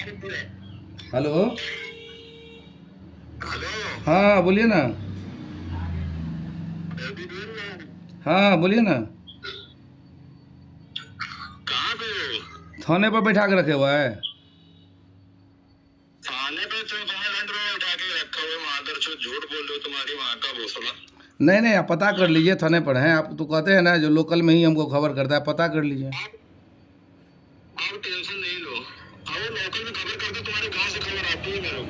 Hello. Hello. हाँ बोलिए ना। अभी बोल रहा हूँ। हाँ बोलिए ना। कहाँ पे हो? थाने पर बैठा के रखे हुआ है। थाने पे तो तुम्हें लैंड रोवर उठा के रखा हुआ है, मादर चो झूठ बोल रहे हो, तुम्हारी माँ का भोसड़ा। नहीं नहीं, आप पता कर लीजिए, थाने पर हैं आप तो कहते हैं ना, जो लोकल में ही हमको खबर करता है, पता कर लीजिए। आप टेंशन नहीं लो, आओ लोकल में खबर करते, तुम्हारे गांव से खबर आती है मेरे को।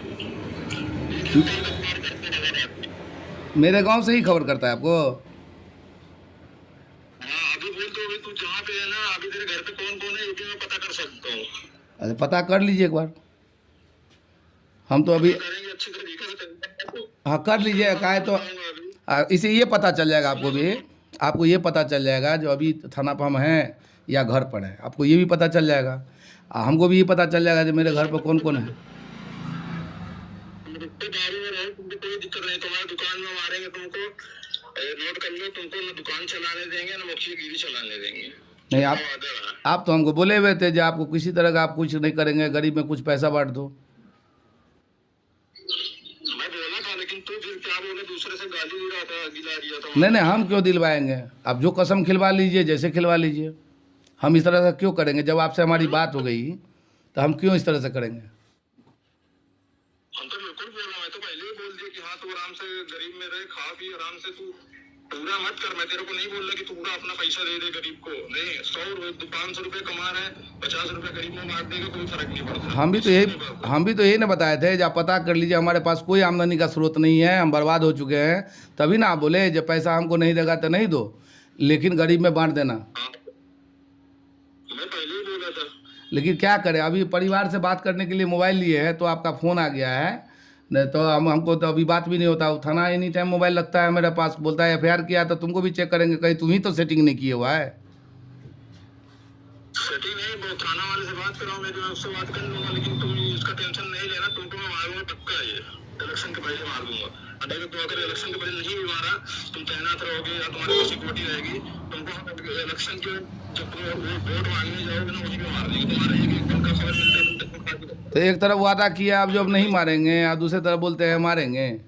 एक म- घंटे तक बार करते खबर आती है। मेरे गांव से ही खबर करता है आपको। हाँ अभी बोल तो, अभी तू जहाँ पे है ना, अभी तेरे घर पे कौन कौन है ये भी मैं पता कर सकता हूँ। अरे पता कर लीजिए एक बार। हम तो अभी। पता करेंगे अच्छी तरीके से करेंगे। हाँ कर उसके लीजिए, बाद काहे मैं तो। बताऊंगा अभी। इसे ये पता चल जाएगा आपको मैं भी। सुनो। आपको ये पता चल जाएगा जो अभी थाना पर हम हैं या घर पर हैं, आपको ये भी पता चल जाएगा। हमको भी ये पता चल जाएगा जो मेरे घर पर कौन कौन है। रिश्तेदारी में रहो, तुमको कोई दिक्कत नहीं, तुम्हारी दुकान में मारेंगे तुमको। नोट कर लो, तुमको ना दुकान चलाने देंगे ना मुखियागिरी चलाने देंगे। नहीं झूठा आप वादा रहा। आप तो हमको बोले हुए थे जो आपको किसी तरह का आप कुछ नहीं करेंगे, गरीब में कुछ पैसा बांट दो। मैं बोला था, लेकिन तू फिर क्या बोले, दूसरे से गाली दे रहा था, गिला दिया था नहीं वहां नहीं, पे। हम क्यों दिलवाएंगे। आप जो कसम खिलवा लीजिए, जैसे खिलवा लीजिए। हम इस तरह से क्यों करेंगे, जब आपसे हमारी बात हो गई तो हम क्यों इस तरह से करेंगे। हम तो बिल्कुल बोला, मैं तो पहले ही बोल दिया कि हाँ तू आराम से गरीब में रहे, खा पी आराम से, तू पूरा मत कर। मैं तेरे को नहीं बोल रहा कि तू पूरा अपना पैसा दे दे गरीब को, नहीं। 100 500 रुपए कमा रहे हैं, 50 रुपए गरीब में मार देगा, कोई फर्क नहीं पड़ता, हम भी तो किसी को यही नहीं पड़ता। हम भी तो यही ना बताए थे, जब पता कर लीजिए, हमारे पास कोई आमदनी का स्रोत नहीं है, हम बर्बाद हो चुके हैं। तभी ना आप बोले जब पैसा हमको नहीं देगा तो नहीं दो, लेकिन गरीब में बांट देना। हाँ मैं पहले ही बोला था। लेकिन क्या करें, अभी परिवार से बात करने के लिए मोबाइल लिए है तो आपका फ़ोन आ गया है। नहीं तो हमको तो अभी बात भी नहीं होता। थाना एनी टाइम मोबाइल लगता है मेरे पास, बोलता है एफआईआर किया तो तुमको भी चेक करेंगे, कहीं तुम ही तो सेटिंग नहीं किए हुआ है। सेटिंग नहीं, वो थाना वाले से बात कराओ, मैं उससे बात कर लूंगा, लेकिन तुम इसका टेंशन नहीं लेना, तुमको मैं मारूंगा पक्का, ये इलेक्शन के पहले मार दूंगा। अगर तो अगर इलेक्शन के पहले नहीं भी मारा, तुम तैनात रहोगे या तुम्हारे पास सिक्योरिटी रहेगी, तुमको इलेक्शन के जब तुम वोट मांगने जाओगे ना, वहीं पे मार देंगे। तुम्हारे एक एक का खबर मिलता है, तुम तक उठा के तो एक तरफ वादा किया, अब जब नहीं मारेंगे, और दूसरी तरफ बोलते हैं मारेंगे। अब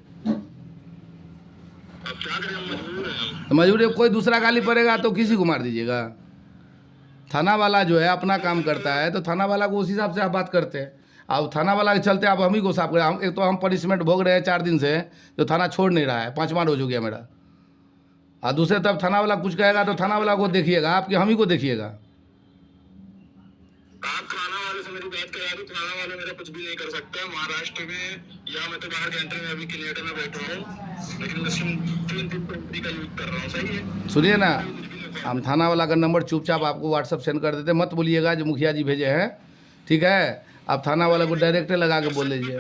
क्या करें, हम मजबूर हैं हम। तो मजबूरी है, कोई दूसरा गाली पड़ेगा तो किसी को मार दीजिएगा। थाना वाला जो है अपना काम करता है, तो थाना वाला को उस हिसाब से आप बात करते हैं। अब थाना वाला के चलते आप हम ही को साफ करें। हम एक तो हम पनिशमेंट भोग रहे हैं 4 दिन से, जो थाना छोड़ नहीं रहा है, 5वां रोज हो गया मेरा। और दूसरे तरफ थाना वाला कुछ कहेगा तो थाना वाला को देखिएगा, आपके हम ही को देखिएगा। आप थाना वाले से मेरी बात करा दो, थाना वाले मेरा कुछ भी नहीं कर सकता महाराष्ट्र में, या मैं तो बाहर कंट्री में अभी कनाडा में बैठा हूँ, लेकिन मैं सिम 3 दिन कंपनी का यूज कर रहा हूँ, सही है। सुनिए ना, कोई कुछ भी नहीं कर हम थाना वाला का नंबर चुपचाप आपको व्हाट्सअप सेंड कर देते, मत बोलिएगा जो मुखिया जी भेजे हैं, ठीक है। आप थाना वाला को डायरेक्ट लगा के बोल दीजिए।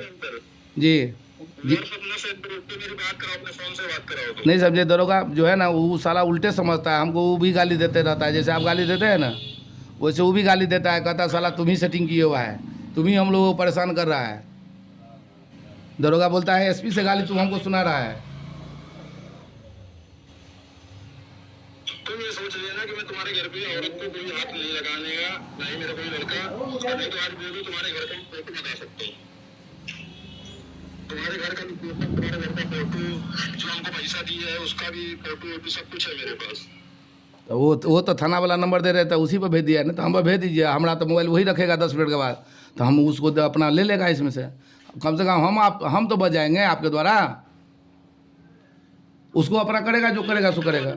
जी। जी। व्हाट्सएप ना सेंड करो, तो मेरी बात कराओ, अपने फोन से बात कराओ तो। नहीं समझे, दरोगा जो है ना वो साला उल्टे समझता है हमको, वो भी गाली देते रहता है, जैसे आप गाली देते हैं ना वैसे वो भी गाली देता है, कहता है साला तुम ही सेटिंग किए हुआ है, तुम ही हम लोगों को परेशान कर रहा है। दरोगा बोलता है एसपी से गाली तुम हमको सुना रहा है। तुम ये सोच लेना कि मैं तुम्हारे घर पे औरत को कोई हाथ नहीं लगाने का, ना ही मेरा कोई लड़का, और नहीं तो आज वो भी तुम्हारे घर का फोटो लगा सकते हो। तुम्हारे घर का लोकेशन, तुम्हारे घर का फोटो, जो हमको पैसा दिया है उसका भी फोटो वोटो सब कुछ है मेरे पास। तो वो तो थाना वाला नंबर दे रहे थे, उसी पर भेज दिया है ना, तो हम पर भेज दीजिए। हमारा तो मोबाइल वही रखेगा 10 मिनट के बाद, तो हम उसको अपना ले लेगा इसमें से। कम से कम हम तो बच जाएंगे आपके द्वारा। उसको अपना करेगा, जो करेगा सो करेगा।